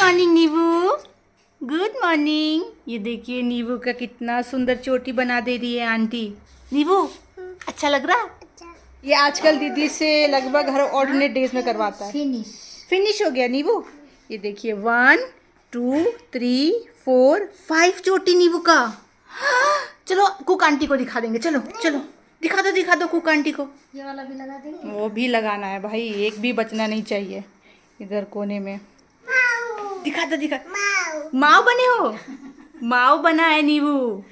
Morning नीवू, good morning. ये देखिए नीवू का कितना सुंदर चोटी बना दे रही है आंटी। नीवू अच्छा लग रहा है? ये आजकल दीदी से लगभग हर ऑर्डिनेट डेज में करवाता है। फिनिश हो गया नीवू। ये देखिए 1 2 3 4 5 चोटी नीवू का। चलो कुक आंटी को दिखा देंगे। चलो चलो दिखा दो कुक आंटी को। ये वाला भी लगा देंगे। वो भी लगाना है भाई, एक भी बचना नहीं चाहिए। इधर कोने में दिखा दो। माओ बने हो? माओ बना है नीवू।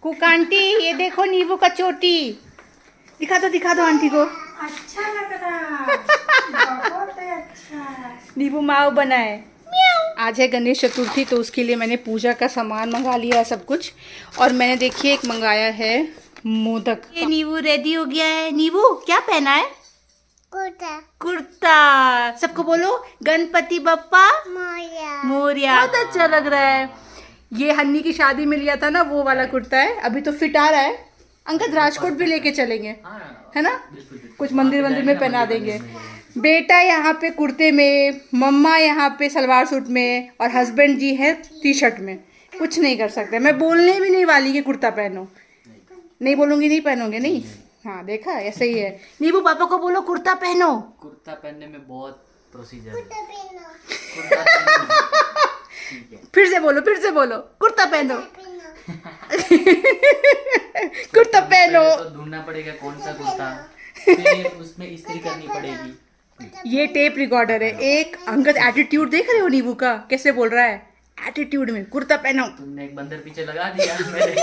कुक आंटी ये देखो नीवू का चोटी। दिखा दो आंटी को। अच्छा लग रहा बहुत अच्छा। नीवू माओ बना है। आज है गणेश चतुर्थी, तो उसके लिए मैंने पूजा का सामान मंगा लिया है सब कुछ। और मैंने देखिए एक मंगाया है मोदक। ये नीवू रेडी हो गया है। नीवू क्या पहना है? कुर्ता। सबको बोलो गणपति बप्पा मोरिया। बहुत अच्छा लग रहा है। ये हन्नी की शादी में लिया था ना, वो वाला कुर्ता है। अभी तो फिट आ रहा है। अंकल राजकोट भी लेके चलेंगे, है ना? कुछ मंदिर में पहना देंगे। बेटा यहाँ पे कुर्ते में, मम्मा यहाँ पे सलवार सूट में, और हस्बैंड जी है टी शर्ट में। कुछ नहीं कर सकते। मैं बोलने भी नहीं वाली कि कुर्ता पहनो। नहीं बोलूंगी, नहीं पहनोगे नहीं। हाँ देखा, ऐसे ही है। नीबू पापा को बोलो कुर्ता पहनो। कुर्ता पहनने में बहुत प्रोसीजर है। फिर से बोलो कुर्ता पहनो। कुर्ता पहनो। तो ढूंढना पड़ेगा कौन सा कुर्ता, फिर उसमें इस्त्री करनी पड़ेगी। ये टेप रिकॉर्डर है। एक अंगद एटीट्यूड देख रहे हो नीबू का, कैसे बोल रहा है एटीट्यूड में, कुर्ता पहनो। तुमने एक बंदर पीछे लगा दिया मेरे।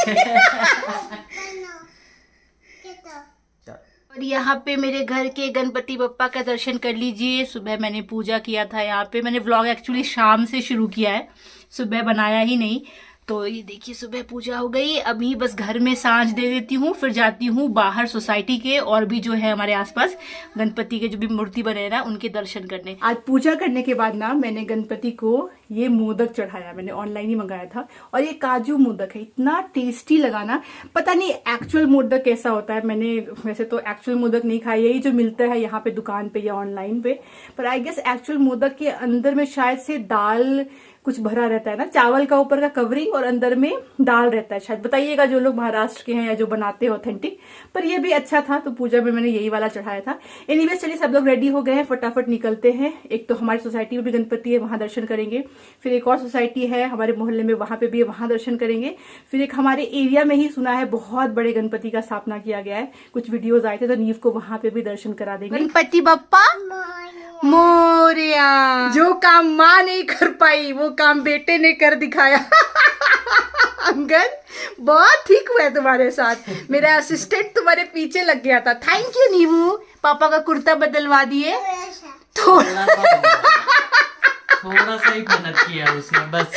और यहाँ पे मेरे घर के गणपति बप्पा का दर्शन कर लीजिए। सुबह मैंने पूजा किया था यहाँ पे। मैंने व्लॉग एक्चुअली शाम से शुरू किया है, सुबह बनाया ही नहीं। तो ये देखिए सुबह पूजा हो गई। अभी बस घर में सांझ दे देती हूँ, फिर जाती हूँ बाहर सोसाइटी के और भी जो है हमारे आसपास गणपति के जो भी मूर्ति बने ना, उनके दर्शन करने। आज पूजा करने के बाद ना मैंने गणपति को ये मोदक चढ़ाया। मैंने ऑनलाइन ही मंगाया था, और ये काजू मोदक है। इतना टेस्टी लगा ना। पता नहीं एक्चुअल मोदक कैसा होता है। मैंने वैसे तो एक्चुअल मोदक नहीं खाया, यही जो मिलता है यहाँ पे दुकान पे या ऑनलाइन पे। पर आई गेस एक्चुअल मोदक के अंदर में शायद से दाल कुछ भरा रहता है ना, चावल का ऊपर का कवरिंग और अंदर में दाल रहता है शायद। बताइएगा जो लोग महाराष्ट्र के हैं या जो बनाते हैं ऑथेंटिक। पर ये भी अच्छा था, तो पूजा में मैंने यही वाला चढ़ाया था। एनीवेज चलिए सब लोग रेडी हो गए हैं, फटाफट निकलते हैं। एक तो हमारी सोसाइटी में भी गणपति है, वहां दर्शन करेंगे। फिर एक और सोसाइटी है हमारे मोहल्ले में, वहां पे भी है, वहां दर्शन करेंगे। फिर एक हमारे एरिया में ही सुना है बहुत बड़े गणपति का स्थापना किया गया है, कुछ वीडियोज आए थे, तो नीव को वहां पे भी दर्शन करा देंगे। गणपति बप्पा मोरिया। जो काम माँ नहीं कर पाई वो काम बेटे ने कर दिखाया। अंगद बहुत ठीक हुआ है तुम्हारे साथ। मेरा असिस्टेंट तुम्हारे पीछे लग गया था। Thank you Neevu. पापा का कुर्ता बदलवा दिए। थोड़ा सा ही मेहनत किया उसने बस।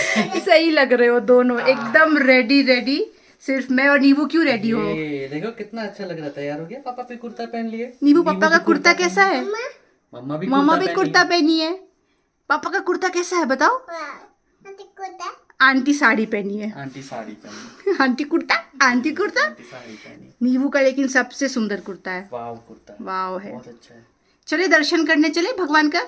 सही लग रहे हो दोनों, एकदम रेडी। सिर्फ मैं और नीवू क्यों रेडी हो? देखो कितना अच्छा लग रहा था। तैयार हो गया, पापा पे कुर्ता पहन लिए। नीवू पापा का कुर्ता कैसा है? मम्मा भी कुर्ता पहनी है। पापा का कुर्ता कैसा है बताओ? आंटी साड़ी पहनी है। आंटी साड़ी पहनी। आंटी कुर्ता। साड़ी पहनी। नीवू का लेकिन सबसे सुंदर कुर्ता है। वाव कुर्ता है। वाव है। बहुत अच्छा है। चलिए दर्शन करने चले भगवान का।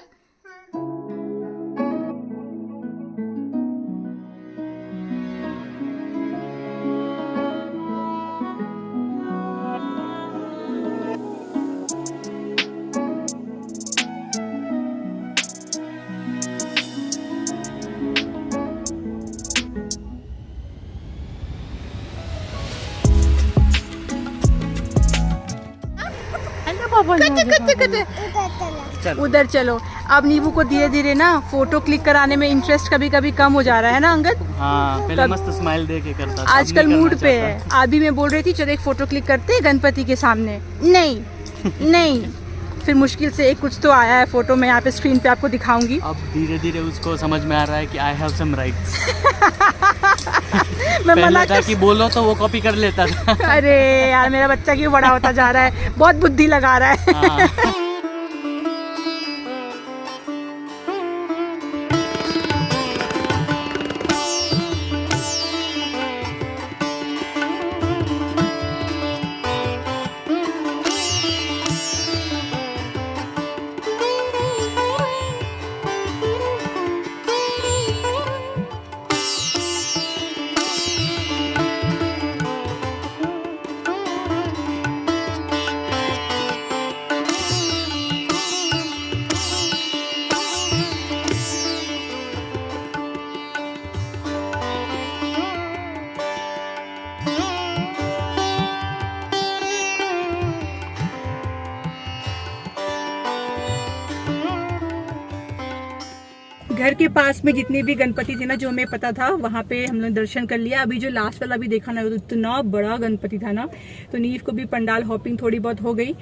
उधर चलो। अब नीवू को धीरे धीरे ना फोटो क्लिक कराने में इंटरेस्ट कभी कभी कम हो जा रहा है ना अंगद? हाँ, पहले मस्त स्माइल दे के करता था। आजकल मूड पे है। अभी मैं बोल रही थी चलो एक फोटो क्लिक करते हैं गणपति के सामने। नहीं फिर मुश्किल से एक कुछ तो आया है फोटो। मैं यहाँ पे स्क्रीन पे आपको दिखाऊंगी। अब धीरे धीरे उसको समझ में आ रहा है कि आई हैव सम राइट्स। मैं मना था कि बोलो तो वो कॉपी कर लेता था। अरे यार मेरा बच्चा क्यों बड़ा होता जा रहा है, बहुत बुद्धि लगा रहा है। हाँ। घर के पास में जितने भी गणपति थे ना, जो हमें पता था, वहाँ पे हम लोग दर्शन कर लिया। अभी जो लास्ट वाला भी देखा ना, तो इतना बड़ा गणपति था ना, तो नीव को भी पंडाल हॉपिंग थोड़ी बहुत हो गई।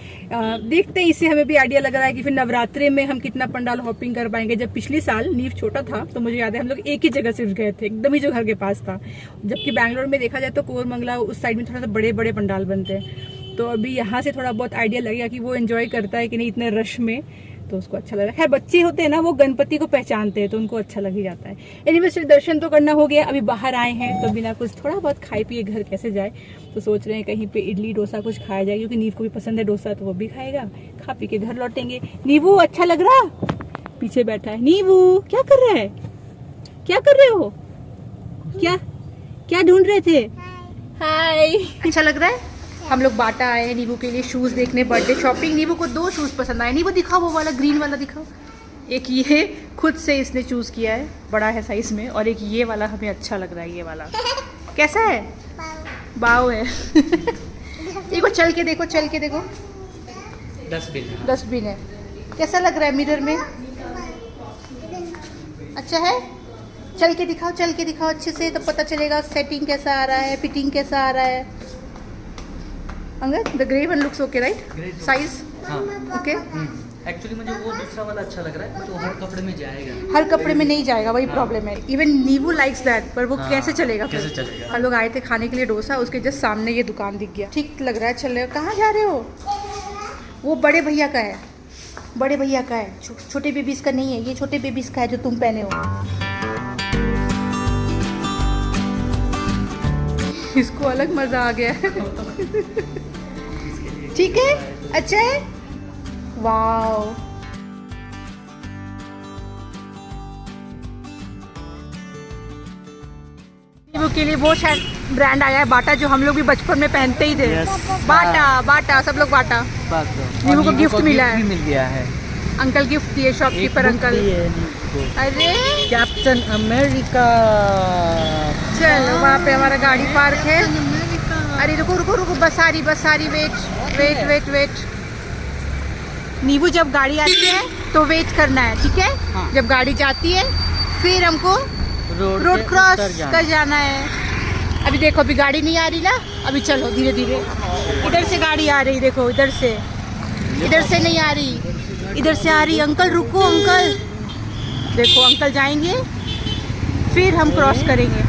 देखते हैं, इससे हमें भी आइडिया लग रहा है कि फिर नवरात्रे में हम कितना पंडाल हॉपिंग कर पाएंगे। जब पिछले साल नीव छोटा था तो मुझे याद है हम लोग एक ही जगह सिर्फ गए थे, एकदम ही जो घर के पास था। जबकि बैंगलोर में देखा जाए तो कोरमंगला उस साइड में थोड़ा सा बड़े बड़े पंडाल बनते हैं। तो अभी यहाँ से थोड़ा बहुत आइडिया लगेगा कि वो एंजॉय करता है कि नहीं इतने रश में, तो उसको अच्छा लग रहा है। खैर बच्चे होते हैं ना, वो गणपति को पहचानते हैं, तो उनको अच्छा लग ही जाता है। एनीवे सिर्फ दर्शन तो करना हो गया, अभी बाहर आए हैं तो बिना कुछ थोड़ा बहुत खाए पिए घर कैसे जाए, तो सोच रहे हैं कहीं पे इडली डोसा कुछ खाया जाए, क्योंकि नीव को भी पसंद है डोसा, तो वो भी खाएगा। खा पी के घर लौटेंगे। नीवू अच्छा लग रहा, पीछे बैठा है। नीवू क्या कर रहा है, क्या कर रहे हो, क्या क्या ढूंढ रहे थे? हाय, अच्छा लग रहा है। हम लोग बाटा आए हैं नीवू के लिए शूज देखने, बर्थडे शॉपिंग। नीवू को 2 शूज पसंद आए। नीवू दिखाओ वो वाला ग्रीन वाला दिखाओ। एक ये खुद से इसने चूज किया है, बड़ा है साइज में, और एक ये वाला हमें अच्छा लग रहा है। ये वाला कैसा है? बाव है। देखो चल के देखो, चल के देखो। डस्टबिन है। कैसा लग रहा है मिरर में? अच्छा है। चल के दिखाओ, चल के दिखाओ अच्छे से, तो पता चलेगा सेटिंग कैसा आ रहा है, फिटिंग कैसा आ रहा है। Angad, the grey one looks okay right? Size okay. Actually मुझे वो दूसरा वाला अच्छा लग रहा है, बट वो हर कपड़े में जाएगा। हर कपड़े में नहीं जाएगा, वही प्रॉब्लम है। इवन नीवू लाइक्स दैट, पर वो कैसे चलेगा? कैसे चलेगा? हम लोग आए थे खाने के लिए डोसा, उसके जस्ट सामने ये दुकान दिख गया। ठीक लग रहा है, चल रहे हो। कहाँ जा रहे हो? वो बड़े भैया का है, बड़े भैया का है, छोटे बेबीज का नहीं है। ये छोटे बेबीज का है जो तुम पहने हो। इसको अलग मजा आ गया है। ठीक है, अच्छा है। वाओ, के लिए वो शायद ब्रांड आया है बाटा, जो हम लोग भी बचपन में पहनते ही थे। बाटा, बाटा, सब लोग बाटा। नीवू को गिफ्ट मिला है, मिल गया है। अंकल गिफ्ट दिए, शॉपकीपर अंकल। अरे कैप्टन अमेरिका। चल, वहाँ पे हमारा गाड़ी पार्क है। अरे रुको रुको रुको, बस आ रही, वेट वेट वेट। नीवू जब गाड़ी आती है तो वेट करना है, ठीक है? हाँ। जब गाड़ी जाती है फिर हमको रोड क्रॉस कर जाना है। अभी देखो, अभी गाड़ी नहीं आ रही ना, अभी चलो धीरे धीरे। इधर से गाड़ी आ रही, देखो इधर से नहीं आ रही, इधर से आ रही। अंकल रुको, अंकल देखो, अंकल जाएंगे फिर हम क्रॉस करेंगे।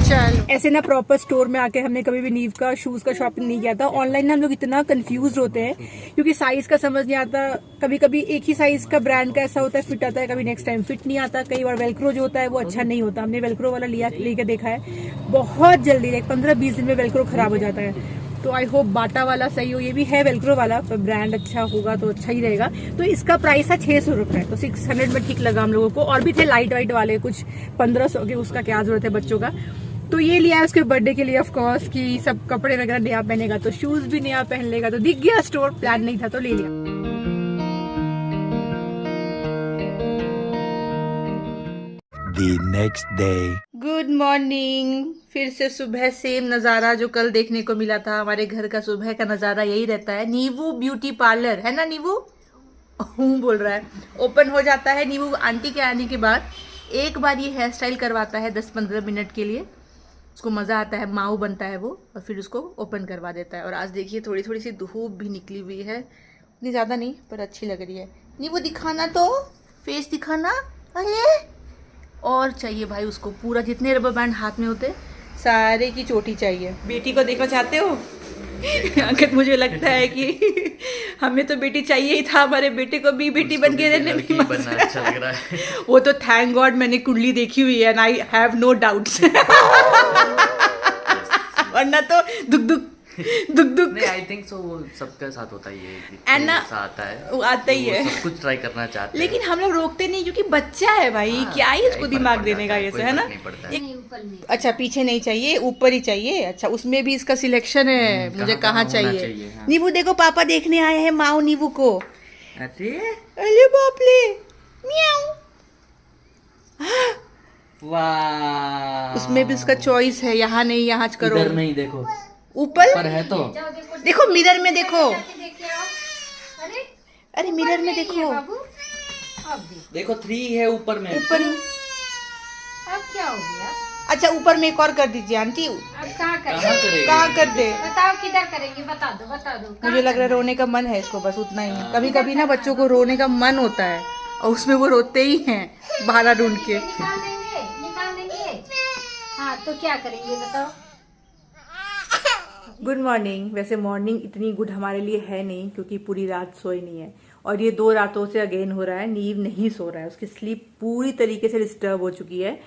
चल, ऐसे ना प्रॉपर स्टोर में आके हमने कभी भी नीव का शूज का शॉपिंग नहीं किया था। ऑनलाइन ना हम लोग इतना कंफ्यूज होते हैं, क्योंकि साइज का समझ नहीं आता। कभी कभी एक ही साइज का ब्रांड का ऐसा होता है फिट आता है, कभी नेक्स्ट टाइम फिट नहीं आता। कई बार वेलक्रो जो होता है वो अच्छा नहीं होता। हमने वेलक्रो वाला लेके देखा है, बहुत जल्दी 15-20 दिन में वेलक्रो खराब हो जाता है। तो आई होप बाटा वाला सही हो। ये भी है वेलक्रो वाला, पर ब्रांड अच्छा होगा तो अच्छा ही रहेगा। तो इसका प्राइस है 600 रुपए, तो 600 में ठीक लगा हम लोगों को। और भी थे लाइट वाइट वाले, कुछ 1500 के, उसका क्या जरूरत है बच्चों का। तो ये लिया है उसके बर्थडे के लिए, ऑफ कोर्स, कि सब कपड़े वगैरह नया पहनेगा तो शूज भी नया पहन लेगा। तो दिख गया स्टोर, प्लान नहीं था तो ले लिया। The next day. Good morning. फिर से सुबह सेम नज़ारा जो कल देखने को मिला था। हमारे घर का सुबह का नज़ारा यही रहता है। नीवू ब्यूटी पार्लर है ना, नीवू बोल रहा है, ओपन हो जाता है। नीवू आंटी के आने के बाद एक बार ये हेयर स्टाइल करवाता है 10-15 मिनट के लिए, उसको मज़ा आता है, माऊ बनता है वो, और फिर उसको ओपन करवा देता है। और आज देखिए थोड़ी थोड़ी सी धूप भी निकली हुई है, इतनी ज़्यादा नहीं पर अच्छी लग रही है। नीवू दिखाना, तो फेस दिखाना। अरे और चाहिए भाई उसको पूरा, जितने रबर बैंड हाथ में होते सारे की चोटी चाहिए। बेटी को देखना चाहते हो? अंकित, मुझे लगता है कि हमें तो बेटी चाहिए ही था, हमारे बेटे को भी बेटी बन के रहने में बनना अच्छा लग रहा है। वो तो थैंक गॉड मैंने कुंडली देखी हुई है, and I have no doubts. वरना तो दुख दुख नहीं, आई थिंक सो वो सबके साथ होता ही है, ना आता है, वो आता ही है, सब कुछ ट्राई करना चाहते हैं। लेकिन हम लोग रोकते नहीं, क्योंकि बच्चा है भाई। हाँ, क्या ही इसको दिमाग देने का, ये है ना। अच्छा, पीछे नहीं चाहिए, ऊपर ही चाहिए। अच्छा, उसमें भी इसका सिलेक्शन है, मुझे कहाँ चाहिए। हाँ। नीवू देखो, पापा देखने आए हैं माऊ नीवू को। अरे बाप ले, म्याऊ। वाह, उसमें भी उसका चॉइस है, यहाँ नहीं, यहाँ करो। इधर नहीं, देखो ऊपर है तो देखो, मिरर में देखो। अरे मिरर में देखो। अब भी देखो 3 है ऊपर में। ऊपर। अब क्या हो गया? अच्छा ऊपर में एक और कर दीजिए आंटी। अब कहाँ कहाँ करेंगे? करेगी? कहाँ कर दे? बताओ किधर करेंगे, बता दो बता दो। मुझे लग रहा है रोने का मन है इसको, बस उतना ही है। कभी कभी ना बच्चों को रोने का मन होता है और उसमें वो रोते ही हैं बहाना ढूंढ के। निकाल देंगे, निकाल देंगे। हाँ तो क्या करेंगे बताओ? Good morning. वैसे मॉर्निंग इतनी गुड हमारे लिए है नहीं क्योंकि पूरी रात सोई नहीं है और ये 2 रातों से अगेन हो रहा है। नीव नहीं सो रहा है, उसकी स्लीप पूरी तरीके से डिस्टर्ब हो चुकी है।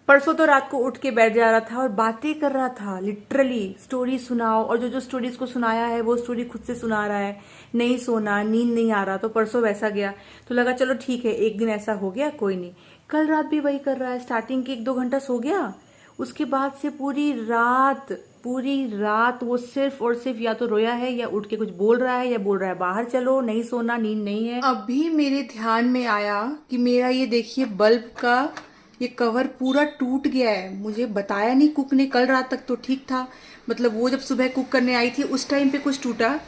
परसों तो रात को उठ के बैठ जा रहा था और बातें कर रहा था, लिटरली स्टोरी सुनाओ, और जो स्टोरीज को सुनाया है वो स्टोरी खुद से सुना रहा है। नहीं सोना, नींद नहीं आ रहा, तो परसों वैसा गया तो लगा चलो ठीक है, एक दिन ऐसा हो गया, कोई नहीं। कल रात भी वही कर रहा है। स्टार्टिंग के 1-2 घंटा सो गया, उसके बाद से पूरी रात वो सिर्फ और सिर्फ या तो रोया है या उठ के कुछ बोल रहा है या बोल रहा है बाहर चलो, नहीं सोना, नींद नहीं है। अभी मेरे ध्यान में आया कि मेरा ये देखिए बल्ब का ये कवर पूरा टूट गया है। मुझे बताया नहीं कुक ने। कल रात तक तो ठीक था, मतलब वो जब सुबह कुक करने आई थी उस टाइम पे कुछ टूटा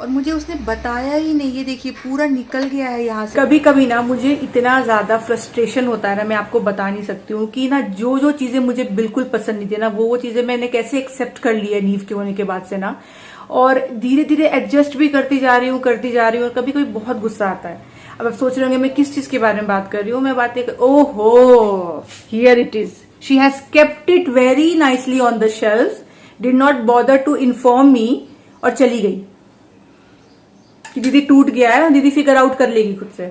और मुझे उसने बताया ही नहीं। ये देखिए पूरा निकल गया है यहाँ से। कभी कभी ना मुझे इतना ज्यादा फ्रस्ट्रेशन होता है ना, मैं आपको बता नहीं सकती हूँ कि ना जो चीजें मुझे बिल्कुल पसंद नहीं थी ना, वो चीजें मैंने कैसे एक्सेप्ट कर ली है नीव के होने के बाद से ना, और धीरे धीरे एडजस्ट भी करती जा रही हूँ और कभी कभी बहुत गुस्सा आता है। अब आप सोच रहे होंगे मैं किस चीज के बारे में बात कर रही हूँ। मैं बातें ओहो, here it is. She has kept it very nicely on the shelf, did not bother to inform me, और चली गई कि दीदी टूट गया है, दीदी फिगर आउट कर लेगी खुद से।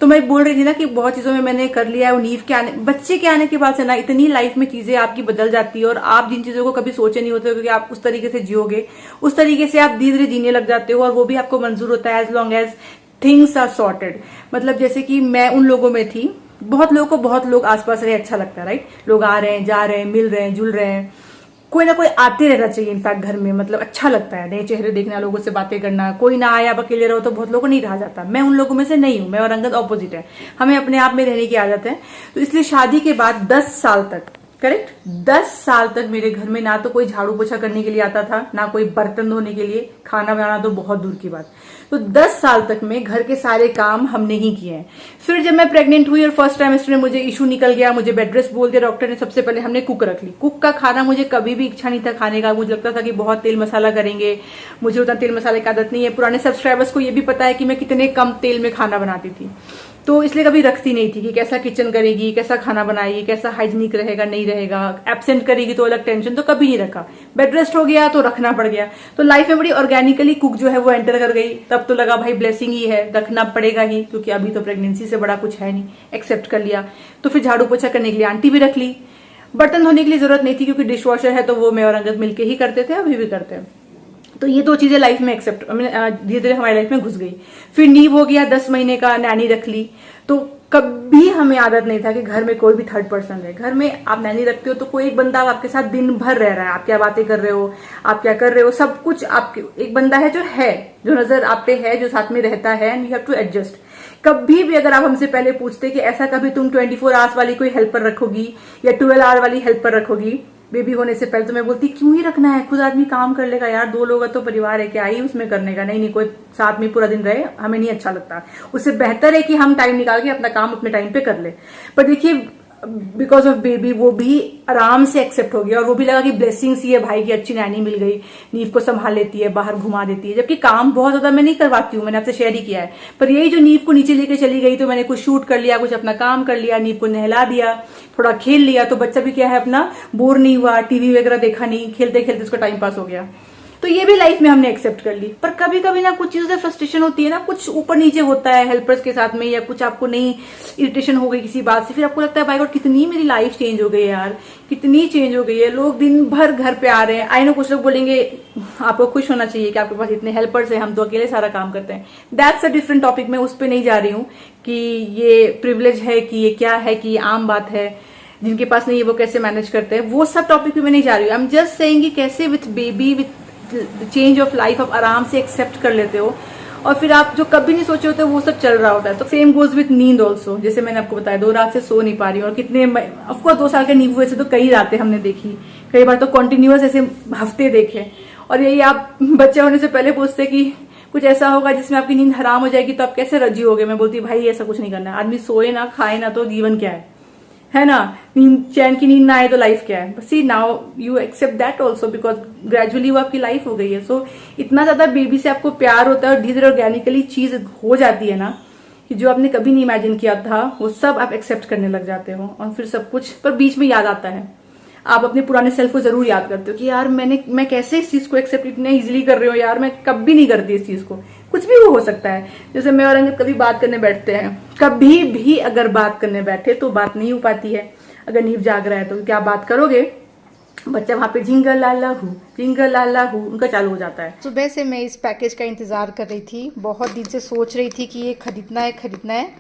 तो मैं बोल रही थी ना कि बहुत चीजों में मैंने कर लिया है। नीव के बच्चे के आने के बाद से ना इतनी लाइफ में चीजें आपकी बदल जाती है और आप जिन चीजों को कभी सोचे नहीं होते क्योंकि आप उस तरीके से जियोगे, उस तरीके से आप धीरे धीरे जीने लग जाते हो और वो भी आपको मंजूर होता है as long as things are sorted. मतलब जैसे कि मैं उन लोगों में थी, बहुत लोग आसपास रहे, अच्छा लगता है राइट। लोग आ रहे हैं, जा रहे हैं, मिल रहे हैं, जुल रहे हैं, कोई ना कोई आते रहना चाहिए इनफैक्ट घर में, मतलब अच्छा लगता है नए चेहरे देखना, लोगों से बातें करना। कोई ना आया, आप अकेले रहो तो बहुत लोगों को नहीं रहा जाता। मैं उन लोगों में से नहीं हूं, मैं और अंगद ऑपोजिट है, हमें अपने आप में रहने की आदत है। तो इसलिए शादी के बाद 10 साल तक, करेक्ट 10 साल तक मेरे घर में ना तो कोई झाड़ू पोछा करने के लिए आता था, ना कोई बर्तन धोने के लिए, खाना बनाना तो बहुत दूर की बात। तो 10 साल तक में घर के सारे काम हमने ही किए हैं। फिर जब मैं प्रेग्नेंट हुई और फर्स्ट टाइमेस्टर में मुझे इशू निकल गया, मुझे बेड रेस्ट बोल दिया डॉक्टर ने, सबसे पहले हमने कुक रख ली। कुक का खाना मुझे कभी भी इच्छा नहीं था खाने का, मुझे लगता था कि बहुत तेल मसाला करेंगे, मुझे उतना तेल मसाले की आदत नहीं है। पुराने सब्सक्राइबर्स को ये भी पता है कि मैं कितने कम तेल में खाना बनाती थी, तो इसलिए कभी रखती नहीं थी कि कैसा किचन करेगी, कैसा खाना बनाएगी, कैसा हाइजीनिक रहेगा, नहीं रहेगा, एब्सेंट करेगी तो अलग टेंशन, तो कभी नहीं रखा। बेड रेस्ट हो गया तो रखना पड़ गया। तो लाइफ में बड़ी ऑर्गेनिकली कुक जो है वो एंटर कर गई। तब तो लगा भाई ब्लेसिंग ही है, रखना पड़ेगा ही, क्योंकि अभी तो प्रेगनेंसी से बड़ा कुछ है नहीं, एक्सेप्ट कर लिया। तो फिर झाड़ू पोछा करने के लिए आंटी भी रख ली। बर्तन धोने के लिए जरूरत नहीं थी क्योंकि डिश वॉशर है, तो वो मैं और अंगद मिलके ही करते थे, अभी भी करते हैं। तो ये 2 चीजें लाइफ में एक्सेप्ट धीरे धीरे हमारी लाइफ में घुस गई। फिर नीव हो गया, 10 महीने का, नैनी रख ली। तो कभी हमें आदत नहीं था कि घर में कोई भी थर्ड पर्सन रहे। घर में आप नैनी रखते हो तो कोई एक बंदा आपके साथ दिन भर रह रहा है, आप क्या बातें कर रहे हो, आप क्या कर रहे हो, सब कुछ आपके, एक बंदा है जो नजर आप पे है, जो साथ में रहता है, and you have to adjust. कभी भी अगर आप हमसे पहले पूछते कि ऐसा कभी तुम 24 आवर्स वाली कोई हेल्पर रखोगी या 12 आवर वाली हेल्पर रखोगी बेबी होने से पहले, तो मैं बोलती क्यों ही रखना है, खुद आदमी काम कर लेगा यार, 2 लोग तो परिवार है, क्या ही उसमें करने का। नहीं, कोई साथ में पूरा दिन रहे, हमें नहीं अच्छा लगता। उससे बेहतर है कि हम टाइम निकाल के अपना काम अपने टाइम पे कर ले। पर देखिए बिकॉज ऑफ बेबी वो भी आराम से एक्सेप्ट हो गया और वो भी लगा कि ब्लेसिंग सी है भाई की, अच्छी नैनी मिल गई, नीव को संभाल लेती है, बाहर घुमा देती है। जबकि काम बहुत ज्यादा मैं नहीं करवाती हूँ, मैंने आपसे शेयर ही किया है। पर यही जो नीव को नीचे लेके चली गई तो मैंने कुछ शूट कर लिया, कुछ अपना काम कर लिया, नीव को नहला दिया, थोड़ा खेल लिया, तो बच्चा भी क्या है अपना बोर नहीं हुआ, टीवी वगैरह देखा नहीं, खेलते खेलते उसका टाइम पास हो गया। तो ये भी लाइफ में हमने एक्सेप्ट कर ली। पर कभी कभी ना कुछ चीजों से फ्रस्ट्रेशन होती है ना, कुछ ऊपर नीचे होता है हेल्पर्स के साथ में, या कुछ आपको नहीं इरिटेशन हो गई किसी बात से, फिर आपको लगता है भाई गॉड कितनी मेरी लाइफ चेंज हो गई यार, कितनी चेंज हो गई है। लोग दिन भर घर पे आ रहे हैं। आई नो कुछ लोग बोलेंगे आपको खुश होना चाहिए कि आपके पास इतने हेल्पर्स हैं, हम तो अकेले सारा काम करते हैं। दैट्स अ डिफरेंट टॉपिक, मैं उस पर नहीं जा रही हूँ कि ये प्रिविलेज है, कि ये क्या है, कि ये आम बात है, जिनके पास नहीं है वो कैसे मैनेज करते हैं, वो सब टॉपिक पे मैं नहीं जा रही हूँ। आई एम जस्ट सेइंग कि कैसे with baby, with change of life आप आराम से एक्सेप्ट कर लेते हो और फिर आप जो कभी नहीं सोचे होते वो सब चल रहा होता है। तो सेम गोज विथ नींद ऑल्सो, जैसे मैंने आपको बताया 2 रात से सो नहीं पा रही हूँ। और कितने ऑफकोर्स 2 साल के नींबू ऐसे तो कई रातें हमने देखी, कई बार तो कॉन्टिन्यूअस ऐसे हफ्ते देखे। और यही आप बच्चे होने से पहले पूछते कि कुछ ऐसा होगा जिसमें आपकी नींद हराम हो जाएगी तो आप कैसे रजी होगे। मैं बोलती भाई ऐसा कुछ नहीं करना है, आदमी सोए ना खाए ना तो जीवन क्या है ना। नींद चैन की नींद ना आए तो लाइफ क्या है। See now you accept that also because gradually वो आपकी लाइफ हो गई है। सो इतना ज्यादा बेबी से आपको प्यार होता है और धीरे धीरे ऑर्गेनिकली चीज हो जाती है ना कि जो आपने कभी नहीं इमेजिन किया था वो सब आप एक्सेप्ट करने लग जाते हो। और फिर सब कुछ पर बीच में याद आता है, आप अपने पुराने सेल्फ को जरूर याद करते हो कि यार मैं कैसे इस चीज को एक्सेप्ट इतने इजीली कर रही हूँ यार, मैं कभी नहीं करती इस चीज को। कुछ भी वो हो सकता है। जैसे मैं और अंगद कभी बात करने बैठते हैं, कभी भी अगर बात करने बैठे तो बात नहीं हो पाती है। अगर नींव जाग रहा है तो क्या बात करोगे, बच्चा वहां पे जिंगल लाला हूँ उनका चालू हो जाता है। सुबह से मैं इस पैकेज का इंतजार कर रही थी, बहुत दिन से सोच रही थी कि ये खरीदना है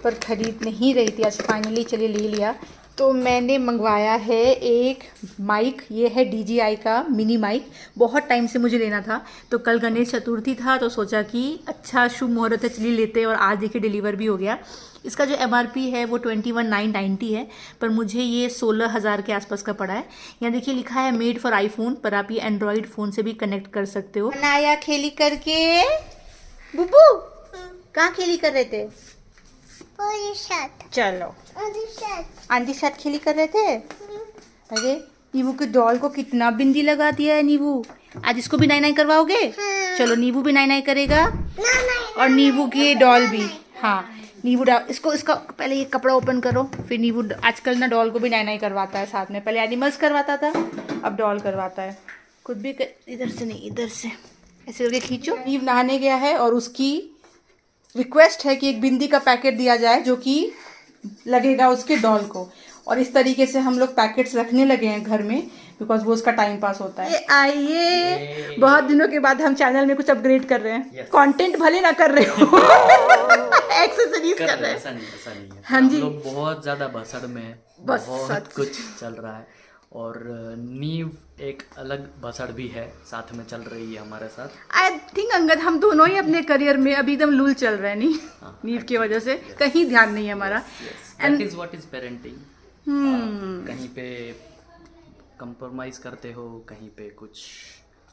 पर खरीद नहीं रही थी। आज फाइनली चलिए ले लिया। तो मैंने मंगवाया है एक माइक, ये है DJI का मिनी माइक। बहुत टाइम से मुझे लेना था, तो कल गणेश चतुर्थी था तो सोचा कि अच्छा शुभ मुहूर्त है चलिए लेते, और आज देखिए डिलीवर भी हो गया। इसका जो MRP है वो 21,990 है, पर मुझे ये 16,000 के आसपास का पड़ा है। यहाँ देखिए लिखा है मेड फॉर आईफोन, पर आप ये एंड्रॉयड फ़ोन से भी कनेक्ट कर सकते हो। बनाया खेली करके बुब्बू कहाँ खेली कर रहे थे? चलो आंटी साथ खेली कर रहे थे। अरे नीबू के डॉल को कितना बिंदी लगा दिया है नीबू। आज इसको भी नाई करवाओगे? चलो नीबू भी नाई करेगा और नीबू की डॉल भी। हाँ नीबू इसको इसका पहले ये कपड़ा ओपन करो, फिर नीबू आजकल ना डॉल को भी नाई करवाता है साथ में। पहले एनिमल्स करवाता था, अब डॉल करवाता है। खुद भी इधर से नहीं इधर से ऐसे करके खींचो। नीव नहाने गया है और उसकी रिक्वेस्ट है कि एक बिंदी का पैकेट दिया जाए जो कि लगेगा उसके डॉल को। और इस तरीके से हम लोग पैकेट्स रखने लगे हैं घर में बिकॉज वो उसका टाइम पास होता है। आइए बहुत दिनों के बाद हम चैनल में कुछ अपग्रेड कर रहे हैं। कंटेंट भले ना कर रहे हो एक्सेसरीज कर रहे हैं। ऐसा नहीं है। हाँ जी, हम लोग बहुत ज्यादा भसड़ में है, बहुत कुछ चल रहा है। और नीव एक अलग भसड़ भी है, साथ में चल रही है हमारे साथ। आई थिंक अंगद हम दोनों ही अपने करियर में अभी एकदम लूल चल रहे हैं नहीं। नीव की वजह से कहीं ध्यान नहीं है हमारा। That is what is parenting. कहीं पे कंप्रोमाइज करते हो, कहीं पे कुछ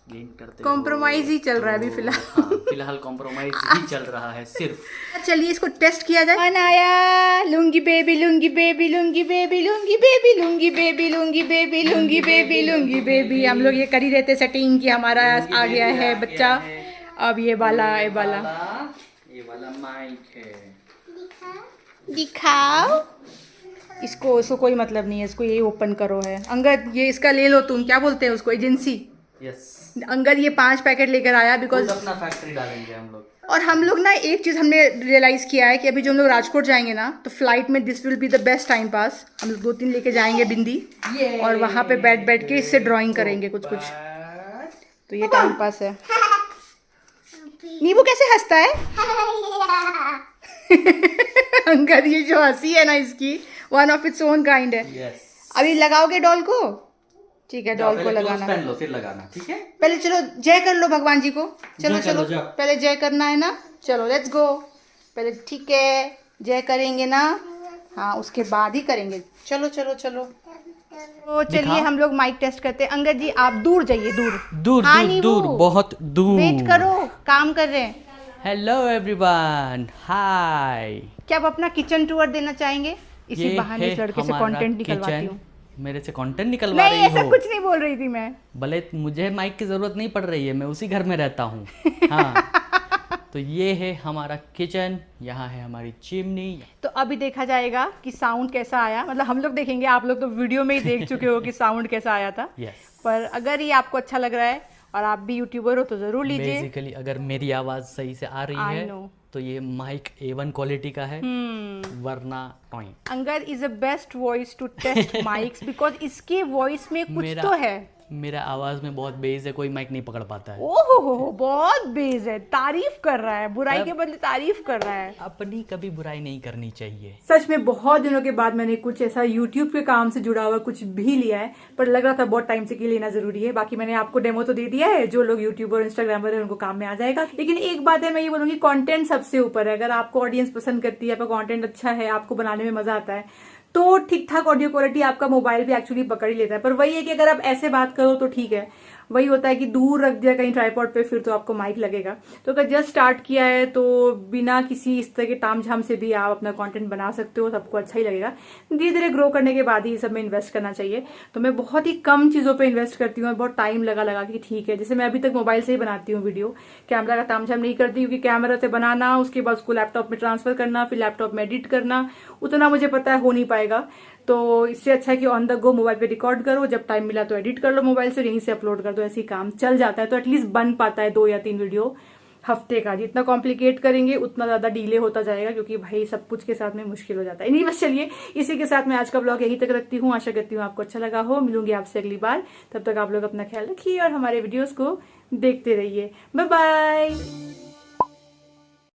गेन करते हो। कॉम्प्रोमाइज ही चल रहा है अभी फिलहाल। हाँ, फिलहाल कॉम्प्रोमाइज ही चल रहा है सिर्फ। चलिए इसको टेस्ट किया जाए। Anaya lungi baby lungi baby lungi baby lungi baby lungi baby lungi baby lungi baby lungi baby. हम लोग ये कर ही रहते सेटिंग कि हमारा आ गया है बच्चा। अब ये वाला माइक है, दिखाओ इसको कोई मतलब नहीं है, इसको यही ओपन करो है। अंगद ये इसका ले लो, तुम क्या बोलते हैं उसको, एजेंसी। यस अंगद ये 5 पैकेट लेकर आया बिकॉज अपना फैक्ट्री डालेंगे हम लोग। और हम लोग ना एक चीज़ हमने रियलाइज़ किया है कि अभी जो हम लोग राजकोट जाएंगे ना तो फ्लाइट में this will be the best time pass. हम लोग 2-3 लेके जाएंगे बिंदी और वहाँ पे बैठ के इससे ड्राइंग करेंगे कुछ तो ये टाइम पास है। नीबू कैसे हंसता है अंगद ये जो हंसी है ना इसकी one of its own kind है। yes. अभी लगाओगे डॉल को? ठीक है डॉल को लगाना, पहन लो फिर लगाना। ठीक है पहले चलो जय कर लो भगवान जी को। चलो जाओ। पहले जय करना है ना, चलो लेट्स गो। पहले ठीक है जय करेंगे ना, हाँ उसके बाद ही करेंगे। चलो तो चलिए हम लोग माइक टेस्ट करते हैं। अंगद जी आप दूर जाइए, दूर हाँ, दूर बहुत दूर। वेट करो, काम कर रहे हैं। हेलो एवरीवन, हाय। क्या आप अपना किचन टूर देना चाहेंगे? इसी बहाने इस लड़के से कंटेंट निकलवाती हूँ। मेरे से कंटेंट निकलवा रही नहीं हो? ऐसा कुछ नहीं बोल रही थी मैं। भले मुझे माइक की जरूरत नहीं पड़ रही है, मैं उसी घर में रहता हूँ। हाँ तो ये है हमारा किचन, यहाँ है हमारी चिमनी। तो अभी देखा जाएगा कि साउंड कैसा आया। मतलब हम लोग देखेंगे, आप लोग तो वीडियो में ही देख चुके हो कि साउंड कैसा आया था। yes. पर अगर ये आपको अच्छा लग रहा है और आप भी यूट्यूबर हो तो जरूर लीजिए। बेसिकली अगर मेरी आवाज सही से आ रही है तो ये माइक A1 क्वालिटी का है, वरना टॉइंग। Angad is a best voice to test mics because इसके वॉइस में कुछ तो है। मेरा आवाज में बहुत बेस है, कोई माइक नहीं पकड़ पाता है। ओहो बहुत बेस है। तारीफ कर रहा है, बुराई के बदले तारीफ कर रहा है। अपनी कभी बुराई नहीं करनी चाहिए। सच में बहुत दिनों के बाद मैंने कुछ ऐसा यूट्यूब के काम से जुड़ा हुआ कुछ भी लिया है, पर लग रहा था बहुत टाइम से कि लेना जरूरी है। बाकी मैंने आपको डेमो तो दे दिया है, जो लोग यूट्यूबर और इंस्टाग्रामर है उनको काम में आ जाएगा। लेकिन एक बात है, मैं ये बोलूंगी कंटेंट सबसे ऊपर है। अगर आपको ऑडियंस पसंद करती है, आपका कंटेंट अच्छा है, आपको बनाने में मजा आता है, तो ठीक ठाक ऑडियो क्वालिटी आपका मोबाइल भी एक्चुअली पकड़ ही लेता है। पर वही है कि अगर आप ऐसे बात करो तो ठीक है, वही होता है कि दूर रख दिया कहीं ट्राइपॉड पे, फिर तो आपको माइक लगेगा। तो अगर जस्ट स्टार्ट किया है तो बिना किसी इस तरह के तामझाम से भी आप अपना कंटेंट बना सकते हो, सबको अच्छा ही लगेगा। धीरे धीरे ग्रो करने के बाद ही सब में इन्वेस्ट करना चाहिए। तो मैं बहुत ही कम चीजों पे इन्वेस्ट करती हूँ, बहुत टाइम लगा कि ठीक है। जैसे मैं अभी तक मोबाइल से ही बनाती हूँ वीडियो, कैमरा का तामझाम नहीं करती, क्योंकि कैमरा से बनाना, उसके बाद उसको लैपटॉप में ट्रांसफर करना, फिर लैपटॉप में एडिट करना, उतना मुझे पता है हो नहीं पाएगा। तो इससे अच्छा है कि ऑन द गो मोबाइल पे रिकॉर्ड करो, जब टाइम मिला तो एडिट कर लो मोबाइल से, यहीं से अपलोड कर दो, ऐसे ही काम चल जाता है। तो एटलीस्ट बन पाता है 2 या 3 वीडियो हफ्ते का। जितना कॉम्प्लिकेट करेंगे उतना ज्यादा डिले होता जाएगा, क्योंकि भाई सब कुछ के साथ में मुश्किल हो जाता है। नहीं बस चलिए, इसी के साथ मैं आज का ब्लॉग यहीं तक रखती हूँ। आशा करती हूँ आपको अच्छा लगा हो। मिलूंगी आपसे अगली बार, तब तक आप लोग अपना ख्याल रखिए और हमारे वीडियोस को देखते रहिए। Bye bye.